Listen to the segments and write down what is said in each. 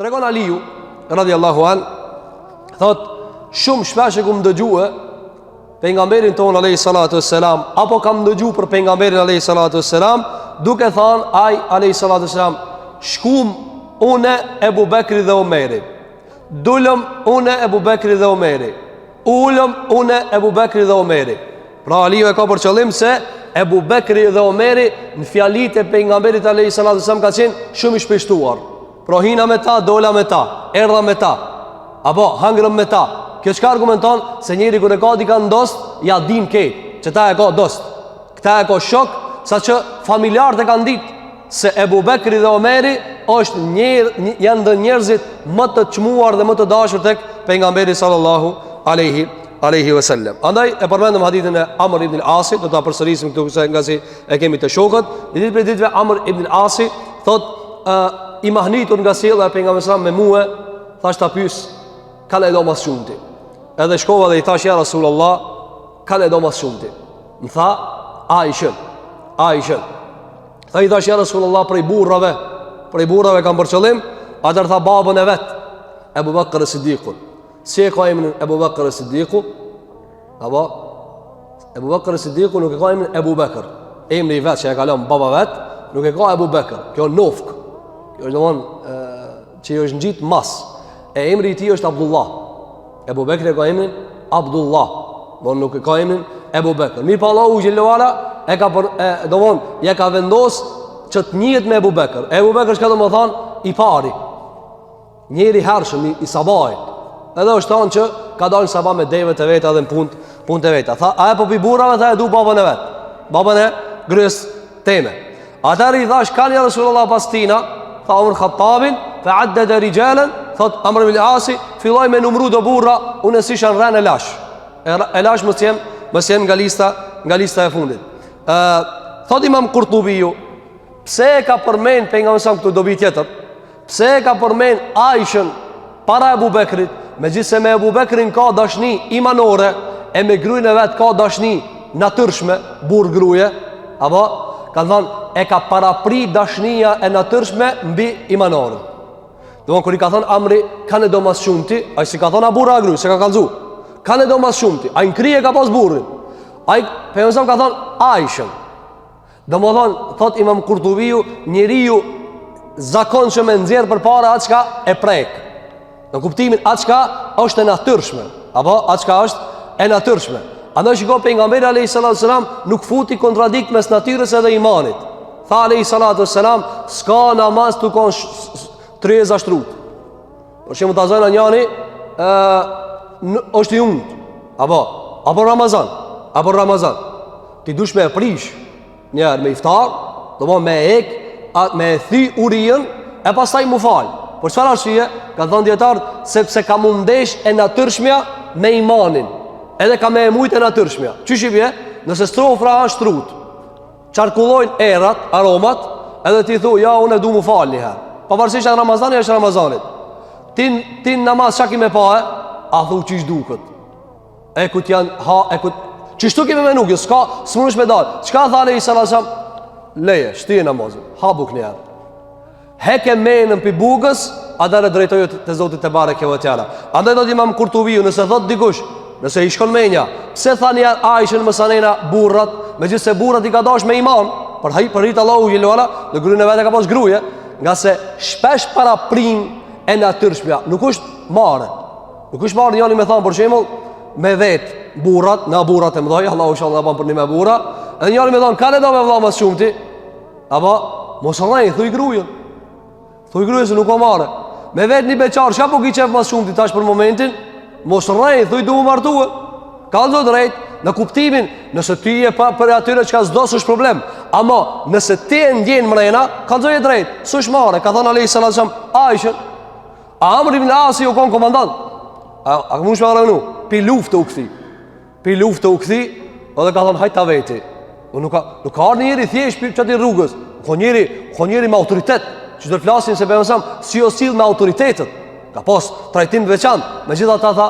Tregon Aliu radhiyallahu an, thot shumë shpesh e kum dëgjue pejgamberin ton alayhi salatu wassalam, apo kam dëgju për pejgamberin alayhi salatu wassalam, duke thënë ai alayhi salatu wassalam, shkum une Ebu Bekri dhe Omeri, dulëm une Ebu Bekri dhe Omeri, ullëm une Ebu Bekri dhe Omeri. Pra Aliu e ka për qëllim se Ebu Bekri dhe Omeri në fjalit e pejgamberit alayhi salatu wassalam ka qenë shumë i shpeshtuar. Pra hina me ta, dola me ta, erdha me ta, apo hangrëm me ta. Kjo çka argumenton se njëri kur e ka di ka ndost, ja din këtë, që ta e ka dost. Këta e ka shok, saqë familjarët e kanë ditë se Ebu Bekri dhe Omeri janë dhe njerëzit më të çmuar dhe më të dashur tek pejgamberi sallallahu alaihi wasallam. Andaj e përmendëm hadithin e Amr ibn al-Asi, do ta përsërisim këtu nga si e kemi të shokët. Një ditë për ditëve Amr ibn al-Asi thot i mahnitur nga sjellja e pejgamberit sallallahu me mua, thash ta pyes, ka le do mas shumti. Edhe shkova dhe i thash ja Rasulullah, ka le do mas shumti. Më tha Aisha. Tha i thash ja Rasulullah, prej burrave kam për qëllim. Atër tha babën e vet, Ebu Bekr Siddiqun. Si e ka emrin Ebu Bekr Siddiqu? Apo Ebu Bekr Siddiqu nuk e ka emrin Ebu Bekr. Emri i vet që e ka lënë baba vet, nuk e ka Ebu Bekr. Kjo nofk. Kjo është domthon që është ngjit mas. E emri i tij është Abdullah. Ebu Bekri e ka emrin Abdullah, por nuk e ka emrin Ebu Bekr. Mirë pa Allahu xhelala e ka ja ka vendos që të njihet me Ebu Bekr. Ebu Bekr çka do të thonë i pari, njëri hershëm i sabahit. Edhe është thonë që ka dalë sabah me devet e veta dhe në punë e veta. Tha, a e po pi burrave, tha e du babën e vet, babën e grys teme. Atëri i thash kanë ja Rasulullah pas tina, tha Umar Khattabin, fa addada rijalan, thot Amr ibn al-Asi, filloi me numru do burra, unë si shan rën e lash. E lash mos jem nga lista e fundit. Thot Imam Qurtubiu, pse e ka përmend pejgamberi sa këtu dobi tjetër? Pse e ka përmend Aishën para Ebu Bekrit? Megjithse me Ebu Bekrin ka dashni imanore, e me gruin e vet ka dashni natyrshme, burr gruaje, apo ka thënë e ka parapri dashnia e natyrshme mbi imanore. Domthon kur i ka thënë Amri kanë do mas shumti, ai si ka thënë a burra gruaj, se ka kallzu. Kanë do mas shumti, ai nkrije ka pas burrin. Ai pejgamberi ka thënë Aishën. Domthon thot Imam Qurtubiu, njeriu zakonshëm e nxjerr përpara atë çka e prek. Në kuptimin atë çka është e natyrshme, apo atë çka është e natyrshme. Andaj shikoj pejgamberi alayhi salatu wasalam nuk futi kontradikt mes natyrës edhe imanit. Tha alayhi salatu wasalam, s'ka namaz tu kon treza shtrut. Por shembull ta zona njani është i unt, apo Ramazan. Ti dush me e prish njëherë me iftar, do më me ek, me thy urijën e pastaj mu fal. Por çfarë arsye? Ka thënë dietar sepse ka mundesh e natyrshmja me imanin. Edhe ka me mujt e natyrshmja. Çish i vje? Nëse strofra është trut, çarkullojnë errat, aromat, edhe ti thu, ja unë du mu fal një herë. Pavarësisht janë Ramazani, është Ramazanit. Ti namaz çaki me pa, a thu çish duket. E kut janë çishtu kemi me nuk, s'ka smunesh me dal. Çka tha Allahu sallallahu alaihi wasallam? Leje, shtije namazin. Ha buk një herë. Heke menën pi bugës, atëre drejtojo te Zoti te bareke ve teala. Andaj do Imam Qurtubiu, nëse thot dikush, nëse i shkon menja, pse thani Aishën mësanena burrat, megjithse burrat i ka dash me iman, për hit Allahu xhelala, në gruën e vet ka pas gruaje, nga se shpesh para prim e natyrshmja, nuk është marrë. Nuk është marrë njëri me thon për shembull, me vet burrat, na burrat e mëdhaj, Allahu inshallah ban për një me burra, edhe njëri me thon, "Ka le do me vëlla më shumti?" Apo mos allaj thuj gruajën. Thuj gruajën se nuk ka marrë. Me vet një beqar, çka po ki qef më shumti tash për momentin? Mos rrej, thuj du më martue. Ka do drejt, në kuptimin, nëse ti je për atyre çka s'do s'është problem. Ama nëse ti e ndjen mrena, ka do drejt, s'është marrë. Ka thënë alayhi sallallahu alaihi wasallam, Aisha, Amr ibn al-As u kon komandant. A mund të marrë nu? Pi luftë u kthi. Edhe ka thënë hajt ta veti. Nuk ka ardhur njëri thjesht për çati rrugës. Ka njëri me autoritet, që do të flasin se bëjmë si o sill me autoritetet. Ka pas trajtim të veçantë. Megjithatë tha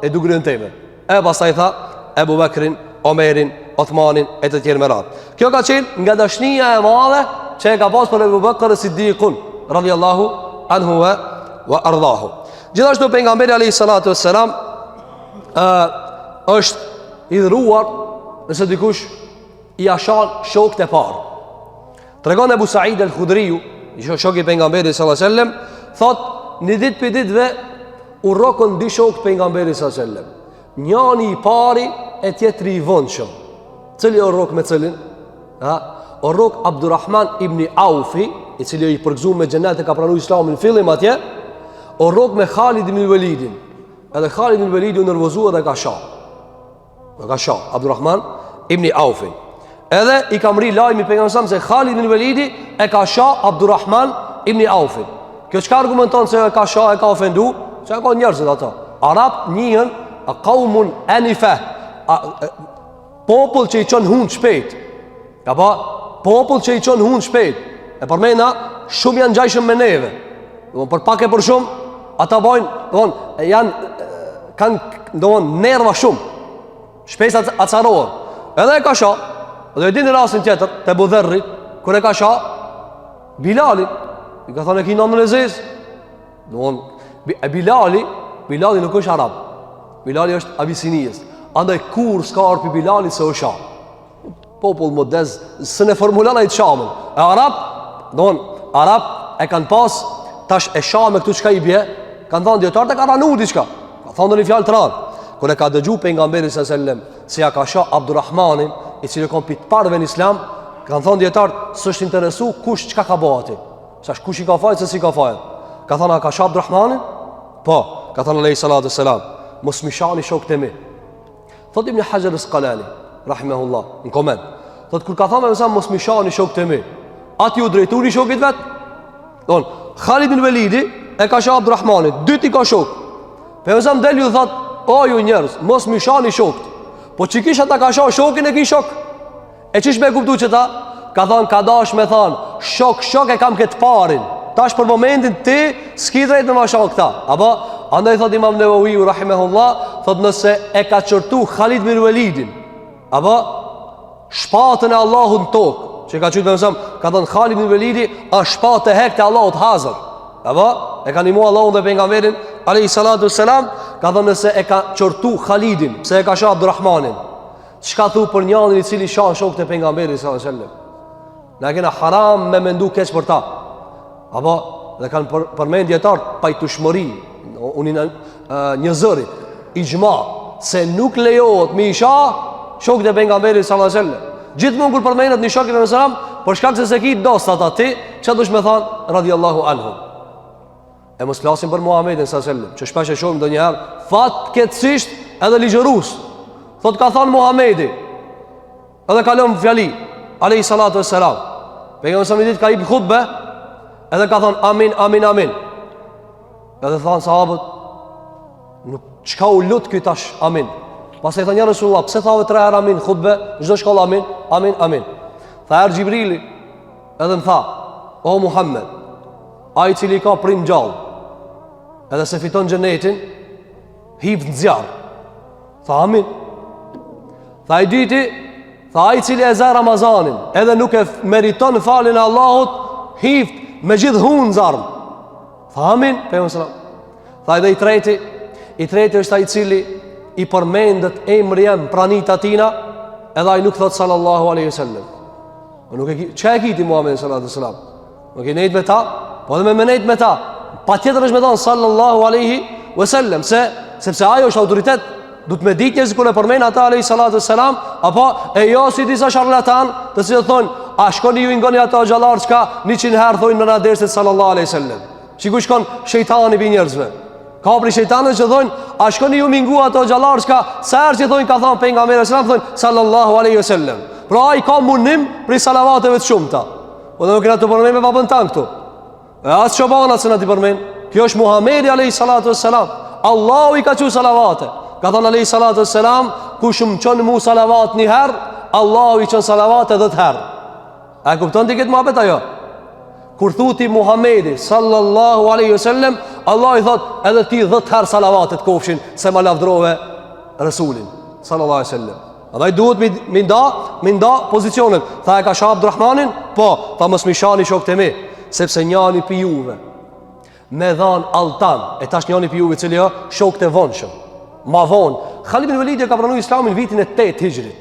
e du grën teme. E pastaj tha Ebu Bekrin, Omerin, Othmanin e të tjerë me radhë. Kjo ka qenë nga dashnia e madhe që e ka pas për Ebu Bekr Siddiqun radhiyallahu anhu wa wa ardhahu. Gjithashtu pejgamberi alayhi salatu wassalam është i dhëruar nëse dikush i ashan shokët e parë. Tregon Ebu Said al-Khudriu, shoku i pejgamberit sallallahu alaihi wasallam, thot një ditë për ditëve u rrokën dy shokë pejgamberit sallallahu alaihi wasallam. Njëri i pari e tjetri i vonshëm. Cili o rrok me cilin? O rrok Abdurrahman ibn Aufi, i cili i përgëzuar me xhenet e ka pranuar Islamin fillim atje. O rrok me Khalid ibn Walidin. Edhe Khalid ibn Walidi u nervozua dhe ka shah. Abdurrahman ibn Aufi. Edhe i ka mri lajmi pejgamberit se Khalid ibn Walidi e ka shah Abdurrahman ibn Aufi. Kjo çka argumenton se e ka shah, e ka ofendu? Se ka njerëzit ato. Arab njihen qaumun anifa. Popull që i qënë hunë shpejt. Ka pa? Popull që i qënë hunë shpejt. E përmena, shumë janë gjajshëm me neve. Për pak e për shumë, ata bojnë, kanë nerva shumë. Shpejt acarohen. Edhe e ka sha, dhe e di në rasin tjetër, të Budherri, kër e ka sha, Bilali, i ka thënë e ki nëmën e zez. Bilali nuk është Arab. Bilali është Abisinijës. Andaj kur s'ka arpi Bilali se o sha. Popull modez, së ne formulana i të shamën. E Arab e kanë pas, tash e shame këtu qka i bje, kanë thonë djetarët e ka ranu diqka. Ka thonë dhe një fjallë të ranë. Kër e ka dëgju pejgamberi s.a.s. se ja ka sha Abdurrahmanin, i cili kom pitë parve në islam, kanë thonë djetarët, së është interesu kush qka ka bo ati. Sash kush i ka fajt se si ka fajt. Ka thonë a ka sha Abdurrahmanin? Po, ka thonë alejhi salatu selam, mos mi shani shok të mi. Thot Ibn Hajar al-Asqalani, rahimahullah, në koment. Thot kur ka thonë me mos mi shani shok të mi, ati u drejtu një shokit vetë? Khalid ibn Walidi e ka sha Abdurrahmanit, dyti ka shok. Për mësam deli u thot, o ju njerës, mos mi shani shokët. Po që kisha ta ka sha shokin e ki shok. E qish me kuptu që ta? Ka thonë, ka dash me thonë, shok e kam këtë parin. Tash për momentin ti s'ki drejt me ma shok këta. Apo, andaj thot Imam Nevawi rahimahullah, thot nëse e ka qërtu Khalid ibn Walidin, apo shpatën e Allahut në tokë, që ka qytë me mësëm, ka thonë Khalid ibn Walidi a shpatë e hek të Allahut hazër. Apo, e ka nimu Allahun dhe pejgamberin alayhi salatu selam, ka thonë nëse e ka qërtu Khalidin, se e ka shah Abdurrahmanin, çka thu për njërin i cili shah shok të pejgamberit sallallahu alaihi wasallam? Ne kena haram me mendu keq për ta. Apo, dhe kanë përmend dietar pajtueshmëri, një zëri, ijma, se nuk lejohet me isha shokët e pejgamberit sallallahu alaihi wasallam. Gjithmonë kur përmendet një shok i pejgamberit sallallahu alaihi wasallam, për shkak se ki dost ata ti, çfarë dush me thon radhiyallahu anhu. E mos flasim për Muhamedit sallallahu alaihi wasallam, që shpesh e shohim ndonjëherë fatkeqësisht edhe ligjërues. Thot ka thon Muhamedi, edhe kalon fjali alayhi salatu wassalam. Pejgamberi sallallahu alaihi wasallam ka i khutbë, edhe ka thon amin amin amin. Edhe than sahabët, nuk çka u lut ky tash amin. Pastaj tha ja Resulullah, pse thave 3 herë amin khutbë, çdo shkollë amin, amin, amin. Tha er Xhibrili, edhe më tha, o Muhammed, ai i cili ka prim gjallë, edhe se fiton xhenetin, hip në zjarr. Tha amin. Tha i dyti, tha ai i cili e za Ramazanin, edhe nuk e meriton faljen e Allahut, hip me gjithë hunë zarm. Tha amin, pejgamberi sallallahu alaihi wasallam. Tha edhe i treti është ai i cili i përmendet emri jam pranit atina, edhe ai nuk thot sallallahu alaihi wasallam. Nuk e çka e kiti Muhamedi sallallahu alaihi wasallam. Nuk e nejt me ta, po edhe me nejt me ta. Patjetër është me thon sallallahu alaihi wasallam, sepse ajo është autoritet, duhet me ditë se kur e përmend ata alaihi salatu wasalam, apo e jo si disa sharlatan, të cilët thon, a shkoni ju i ngoni ata xhallar çka 100 herë thonë në derset sallallahu alaihi wasallam. Sikur shkon shejtani bi njerëzve. Ka pri shejtanët që thonë, a shkoni ju mingu ato xhallar çka sa herë që thonë ka thënë pejgamberi sallallahu alaihi wasallam, sallallahu alaihi wasallam. Pra ai ka mundnim për salavateve të shumta. Po do të përmend me babën tan këtu. E as çobana se na ti përmend. Kjo është Muhamedi alayhi salatu wassalam. Allahu i ka thënë salavate. Ka thënë alayhi salatu wassalam, kush më çon mu salavat një herë, Allahu i çon salavate 10 herë. A kupton ti këtë mohabet ajo? Kur thuti Muhamedi sallallahu alaihi wasallam, Allah i thot edhe ti 10 herë salavatet kofshin se ma lavdrove Rasulin sallallahu alaihi wasallam. Andaj duhet mi nda pozicionet. Tha e ka shah Abdurrahmanin? Po, tha mos mi shani shokët e mi, sepse njani pi juve me dhan altan. E tash njëri pi juve cili shok të vonshëm. Ma vonë, Khalid ibn Walidi ka pranuar Islamin vitin e 8 Hijrit.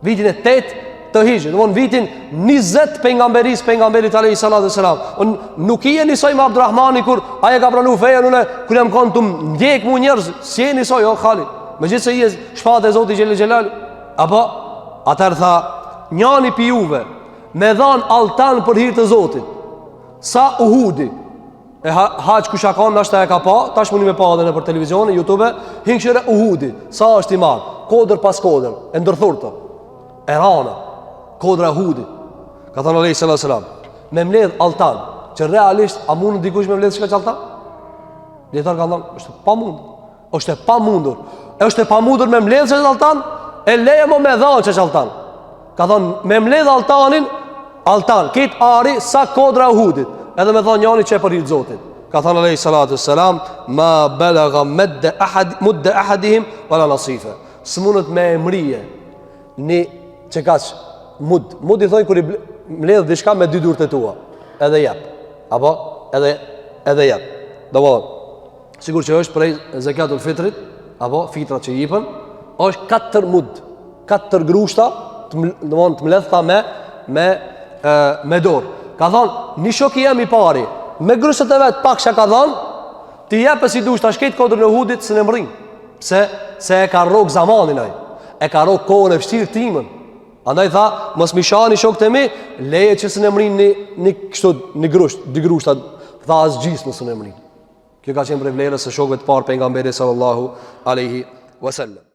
Vitin e 8 të Hijrit, domthon vitin 20 pejgamberit alayhi salatu wasalam. Nuk i jeni soi me Abdulrahmani kur ai ka pranuar fejen, unë kur jam kon tum ndjek mu njerëz, si jeni soi o Khalid. Megjithëse i shpatë e Zotit xhelel xhelal, apo atëherë tha, njëri pi juve me dhan altan për hir të Zotit. Sa Uhudi. E haq kush ka qenë, ndoshta e ka pa, tash mundi me pa edhe në për televizion, në YouTube, hinkshire Uhudi. Sa është i madh, kodër pas kodër, e ndërthurtë. E rana, kodra Uhudi. Ka thënë Allahu sallallahu alaihi wasallam, me mbledh altan, që realisht a mund dikush me mbledh çka altan? Dietar ka thënë, është pamundur. Është e pamundur. Është e pamundur me mbledh çka altan, e leje mo me dhon çka altan. Ka thënë me mbledh altanin, altan, kit ari sa kodra Uhudit. Edhe me thonë njani që e për hirtë Zotit. Ka thonë alejhi salatu selam, ma belaga mudde ahadihim wala nasife. Së mundët me emrije një që kash mud i thonë kër i mledhë dishka me dy durët e tua. Edhe jep. Apo? Edhe jep. Do më thonë, sigur që është prej zekatul fitrit, apo fitra që jipën, është 4 mud, 4 grushta të mledhë tha me dorë. Ka thonë, një shok i jem i pari, me grusët e vetë pak që ka thonë, ti jepë si dush të shket kodrën e Uhudit së në mërin. Pse? Se e ka rogë zamanin aj, e ka rogë kohën e fështirë timën. Andaj tha, mos mi shani shok të mi, leje që së në mërin një grusht, dy grushtat, tha as gjisë në së në mërin. Kjo ka qenë prej vlerës së shokëve të parë pejgamberi sallallahu alaihi wasallam.